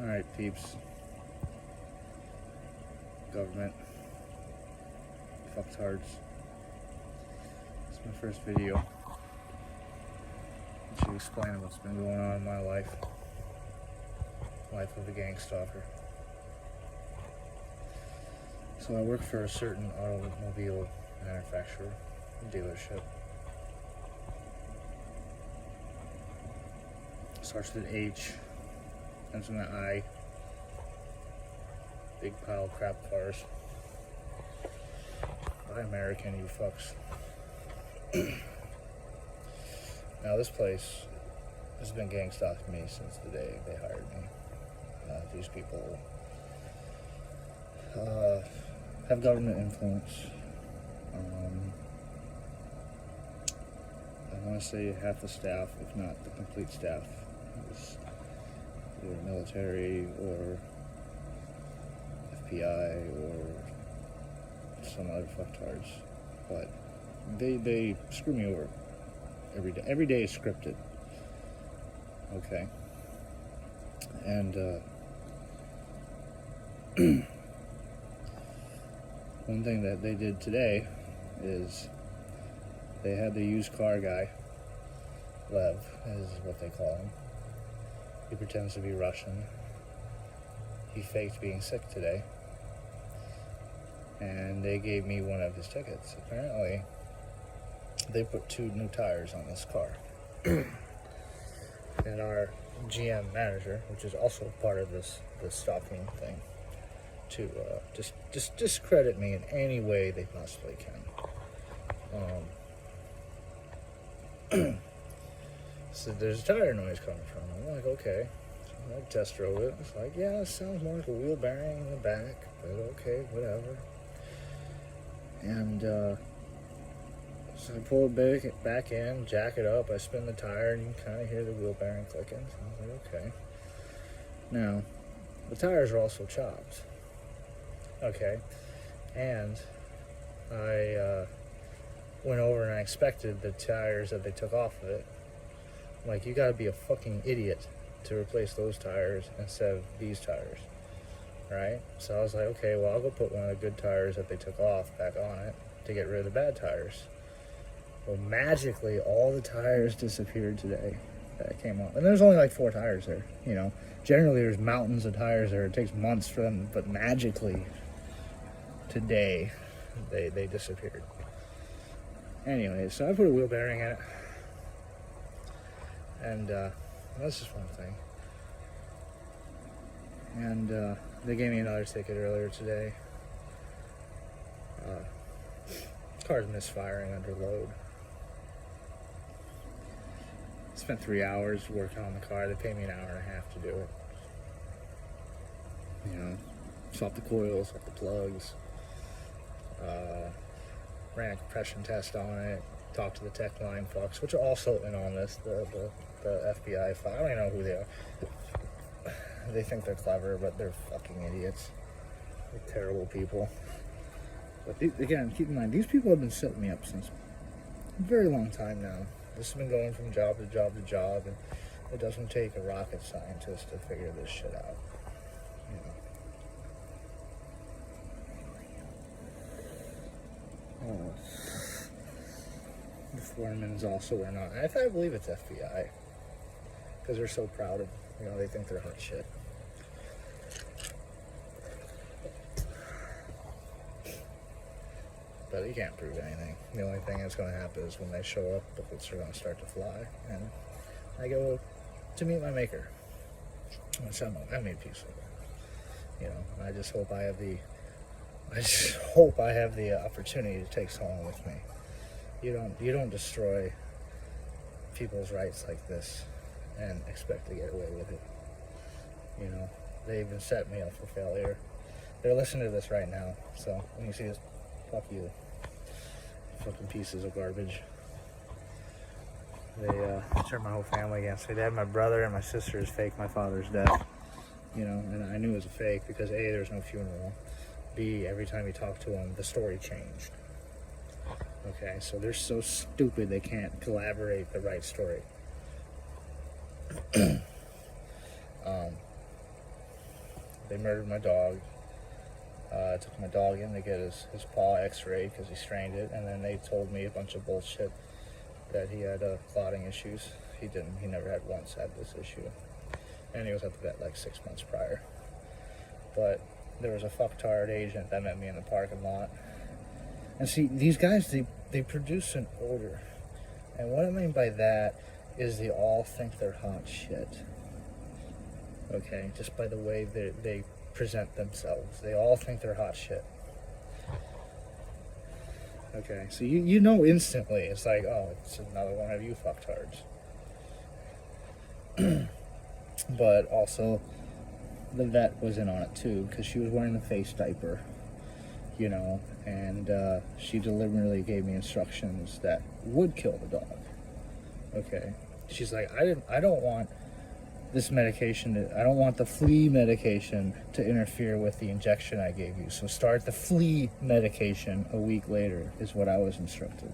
Alright, peeps. Government. Fucktards. It's my first video. I should explain what's been going on in my life. Life of a gang stalker. So I work for a certain automobile manufacturer, dealership. Starts with an H, ends with an I. Big pile of crap cars. Buy American, you fucks. Now this place has been gang stalking me since the day they hired me. These people have government influence. I want to say half the staff, if not the complete staff, is either military or FBI or some other fucktards. But they screw me over every day. Every day is scripted. Okay. And one thing that they did today is they had the used car guy, Lev is what they call him. He pretends to be Russian. He faked being sick today. And they gave me one of his tickets. Apparently, they put 2 new tires on this car. And our GM manager, which is also part of this stalking thing, to just discredit me in any way they possibly can. So there's a tire noise coming from. I'm like, okay. So I test drove it. It's like, yeah, it sounds more like a wheel bearing in the back, but okay, whatever. And so I pull it back in, jack it up, I spin the tire, and you can kind of hear the wheel bearing clicking. So I was like, okay. Now, the tires are also chopped. Okay. And I went over and I inspected the tires that they took off of it. I'm like, you gotta be a fucking idiot to replace those tires instead of these tires. Right? So I was like, okay, well, I'll go put one of the good tires that they took off back on it to get rid of the bad tires. Well, magically, all the tires disappeared today that came off. And there's only like 4 tires there, you know. Generally, there's mountains of tires there. It takes months for them, but magically, today, they disappeared. Anyway, so I put a wheel bearing in it. And that's just one thing. And they gave me another ticket earlier today. Car's misfiring under load. Spent 3 hours working on the car. They paid me an hour and a half to do it. You know, swap the coils, swap the plugs. Ran a compression test on it. Talked to the tech line fucks, which are also in on this. The FBI file. I don't even know who they are. They think they're clever, but they're fucking idiots. They're terrible people. But again, keep in mind, these people have been setting me up since a very long time now. This has been going from job to job to job, and it doesn't take a rocket scientist to figure this shit out. You know. The foreman's also in on it. I believe it's FBI. Because they're so proud of, you know, they think they're hot shit. But you can't prove anything. The only thing that's going to happen is when they show up, the bullets are going to start to fly. And I go to meet my maker. Which I made peace with it. You know, I just hope I have the opportunity to take someone with me. You don't destroy people's rights like this and expect to get away with it. You know, they even set me up for failure. They're listening to this right now, so when you see this, fuck you. Fucking pieces of garbage. They turned my whole family against me. They had my brother and my sisters fake my father's death. You know, and I knew it was a fake because A, there's no funeral. B, every time you talk to them, the story changed. Okay, so they're so stupid they can't collaborate the right story. they murdered my dog. Took my dog in to get his paw x-rayed because he strained it, and then they told me a bunch of bullshit that he had clotting issues. He didn't. He never had once had this issue. And he was at the vet like 6 months prior. But there was a fucktard agent that met me in the parking lot. And see, these guys, they produce an odor. And what I mean by that is they all think they're hot shit. Okay? Just by the way they present themselves. They all think they're hot shit. Okay? So you know instantly. It's like, oh, it's another one of you fucktards. But also, the vet was in on it too, because she was wearing the face diaper, you know, and she deliberately gave me instructions that would kill the dog. Okay, she's like, I don't want this medication. I don't want the flea medication to interfere with the injection I gave you. So start the flea medication a week later, is what I was instructed.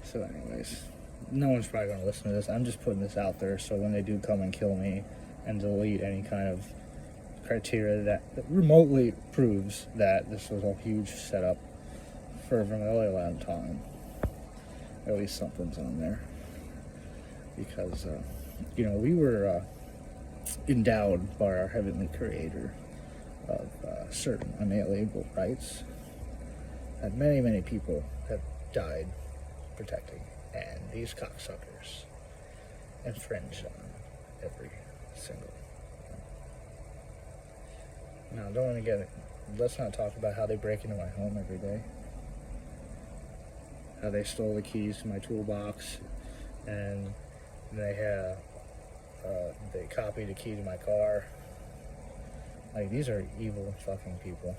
So, anyways, no one's probably going to listen to this. I'm just putting this out there so when they do come and kill me and delete any kind of criteria that remotely proves that this was a huge setup for a really long time, at least something's on there. Because, you know, we were endowed by our heavenly creator of certain unalienable rights that many, many people have died protecting. And these cocksuckers infringe on every single one. Now, don't want to get it. Let's not talk about how they break into my home every day. How they stole the keys to my toolbox, and they copied the key to my car. Like, these are evil fucking people.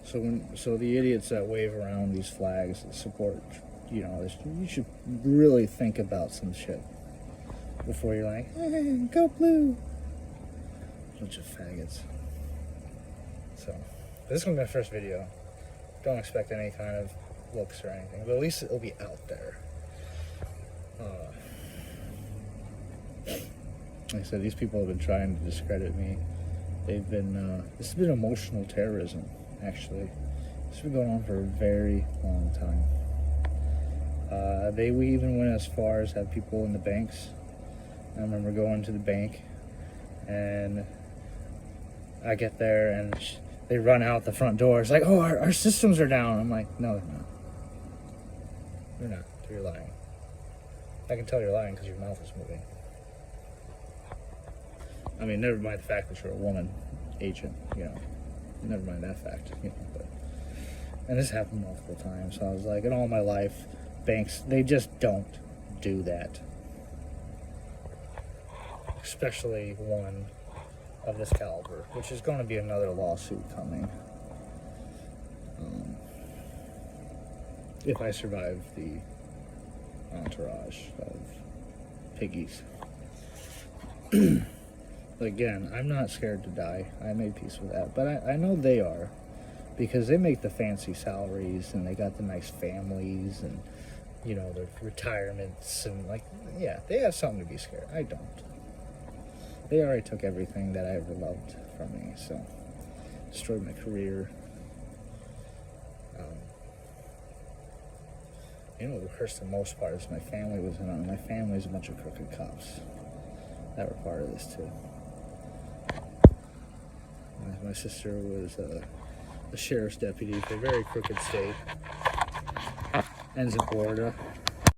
So the idiots that wave around these flags that support, you know, this, you should really think about some shit before you're like, hey, go blue. Bunch of faggots. So, this is going to be my first video. Don't expect any kind of looks or anything, but at least it'll be out there. Like I said, these people have been trying to discredit me. They've been, this has been emotional terrorism, actually. This has been going on for a very long time. We even went as far as have people in the banks. I remember going to the bank, and I get there, and they run out the front door. It's like, oh, our systems are down. I'm like, no, they're not. They're not. You're lying. I can tell you're lying because your mouth is moving. I mean, never mind the fact that you're a woman agent, you know. Never mind that fact, you know. But, and this happened multiple times. So I was like, in all my life, banks, they just don't do that. Especially one of this caliber, which is going to be another lawsuit coming. If I survive the entourage of piggies. Again, I'm not scared to die. I made peace with that. But I know they are. Because they make the fancy salaries, and they got the nice families, and, you know, their retirements, and, like, yeah, they have something to be scared. I don't. They already took everything that I ever loved from me, so destroyed my career. You know, the worst and most part is my family was in on it. My family's a bunch of crooked cops that were part of this too. My sister was a sheriff's deputy for a very crooked state. Ends in Florida.